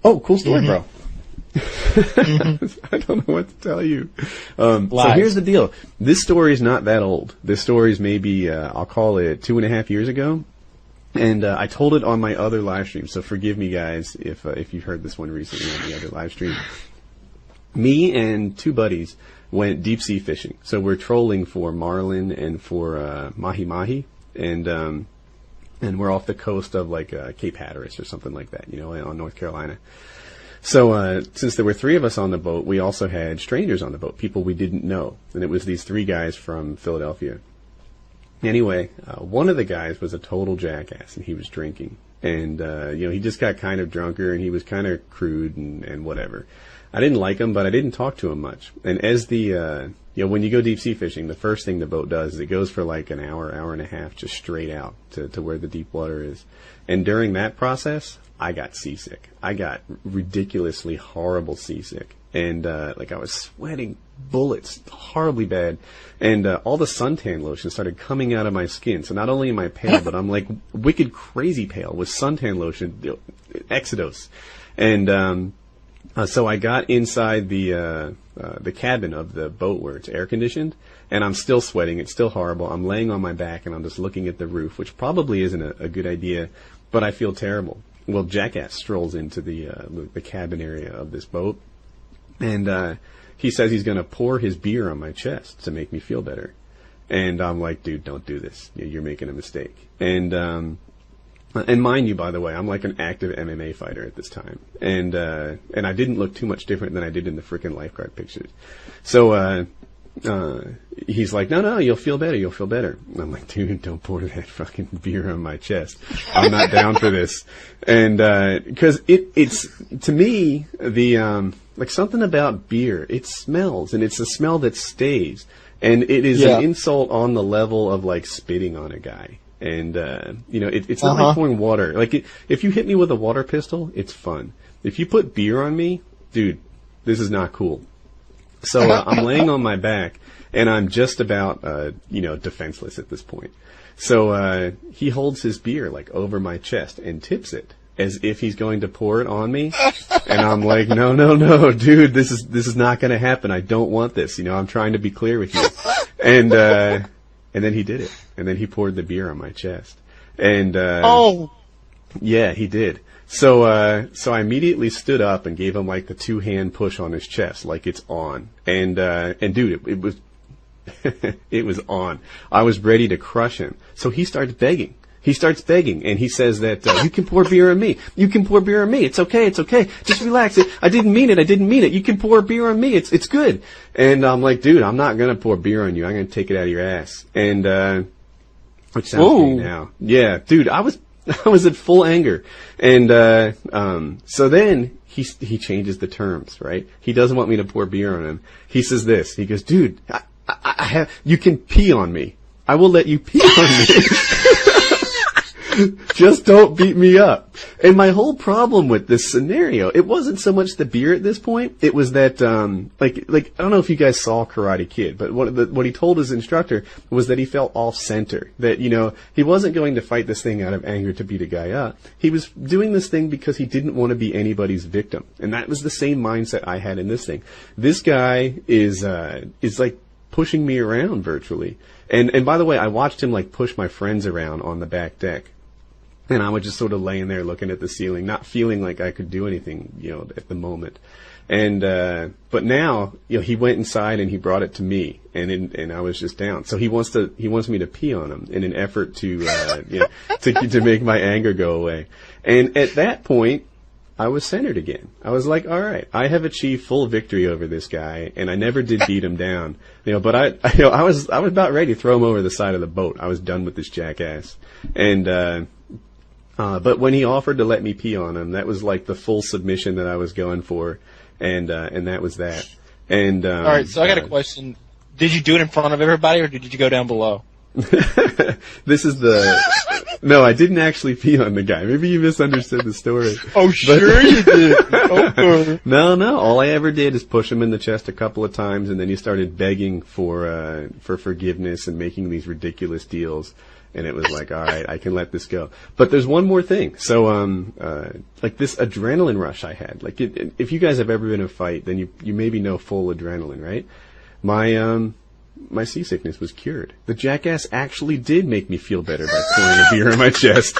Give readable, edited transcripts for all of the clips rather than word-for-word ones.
Oh, cool story, bro. I don't know what to tell you. So here's the deal. This story is not that old. This story is maybe, I'll call it 2.5 years ago. And I told it on my other live stream, so forgive me, guys, if you've heard this one recently on the other live stream. Me and two buddies went deep sea fishing. So we're trolling for marlin and for mahi-mahi. And we're off the coast of like Cape Hatteras or something like that, on North Carolina. So since there were three of us on the boat, we also had strangers on the boat, people we didn't know. And it was these three guys from Philadelphia. Anyway, one of the guys was a total jackass, and he was drinking. And, he just got kind of drunker, and he was kind of crude and whatever. I didn't like him, but I didn't talk to him much. And as the, when you go deep sea fishing, the first thing the boat does is it goes for like an hour and a half just straight out to where the deep water is. And during that process, I got seasick. I got ridiculously horrible seasick. And, I was sweating bullets horribly bad. And, all the suntan lotion started coming out of my skin. So not only am I pale, but I'm like wicked crazy pale with suntan lotion, Exodus. And, so I got inside the cabin of the boat where it's air conditioned, and I'm still sweating. It's still horrible. I'm laying on my back, and I'm just looking at the roof, which probably isn't a good idea, but I feel terrible. Well, Jackass strolls into the cabin area of this boat, and he says he's going to pour his beer on my chest to make me feel better. And I'm like, dude, don't do this. You're making a mistake. And mind you, by the way, I'm like an active MMA fighter at this time. And I didn't look too much different than I did in the frickin' lifeguard pictures. So, he's like, no, you'll feel better. You'll feel better. And I'm like, dude, don't pour that fucking beer on my chest. I'm not down for this. And, cause it's, to me, like something about beer, it smells, and it's a smell that stays. And it is an insult on the level of like spitting on a guy. And, it's not like pouring water. Like, if you hit me with a water pistol, it's fun. If you put beer on me, dude, this is not cool. So, I'm laying on my back, and I'm just about, defenseless at this point. So, he holds his beer, like, over my chest and tips it as if he's going to pour it on me. And I'm like, no, dude, this is not going to happen. I don't want this. I'm trying to be clear with you. And then he did it. And then he poured the beer on my chest. And, yeah, he did. So I immediately stood up and gave him like the 2-hand push on his chest, like it's on. And dude, it was, it was on. I was ready to crush him. So he starts begging. And he says that, you can pour beer on me. You can pour beer on me. It's okay. Just relax. I didn't mean it. You can pour beer on me. It's good. And I'm like, dude, I'm not gonna pour beer on you. I'm gonna take it out of your ass. And, which sounds great now. Yeah, dude, I was at full anger. And, so then he changes the terms, right? He doesn't want me to pour beer on him. He says this. He goes, dude, you can pee on me. I will let you pee on me. Just don't beat me up. And my whole problem with this scenario, it wasn't so much the beer at this point. It was that, like I don't know if you guys saw Karate Kid, but what he told his instructor was that he felt off center. That, he wasn't going to fight this thing out of anger to beat a guy up. He was doing this thing because he didn't want to be anybody's victim. And that was the same mindset I had in this thing. This guy is like pushing me around virtually. And by the way, I watched him like push my friends around on the back deck. And I was just sort of laying there looking at the ceiling, not feeling like I could do anything, at the moment. And, but now, he went inside and he brought it to me, and I was just down. So he wants me to pee on him in an effort to make my anger go away. And at that point, I was centered again. I was like, all right, I have achieved full victory over this guy, and I never did beat him down. But I was about ready to throw him over the side of the boat. I was done with this jackass. And, but when he offered to let me pee on him, that was like the full submission that I was going for, and that was that. And all right, so I got a question: did you do it in front of everybody, or did you go down below? This is no, I didn't actually pee on the guy. Maybe you misunderstood the story. Oh, sure you did. Okay. No. All I ever did is push him in the chest a couple of times, and then he started begging for forgiveness and making these ridiculous deals. And it was like, all right, I can let this go. But there's one more thing. So, like this adrenaline rush I had. Like, if you guys have ever been in a fight, then you maybe know full adrenaline, right? My seasickness was cured. The jackass actually did make me feel better by pouring a beer in my chest.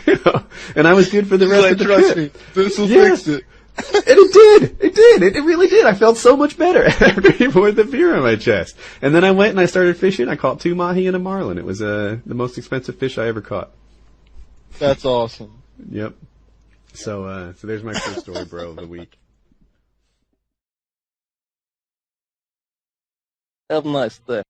You know? And I was good for the rest of the trip. Trust me, this will fix it. And it did. It really did. I felt so much better after he poured the beer on my chest. And then I went and I started fishing. I caught 2 mahi and a marlin. It was the most expensive fish I ever caught. That's awesome. Yep. So there's my first story, bro, of the week. Have a nice day.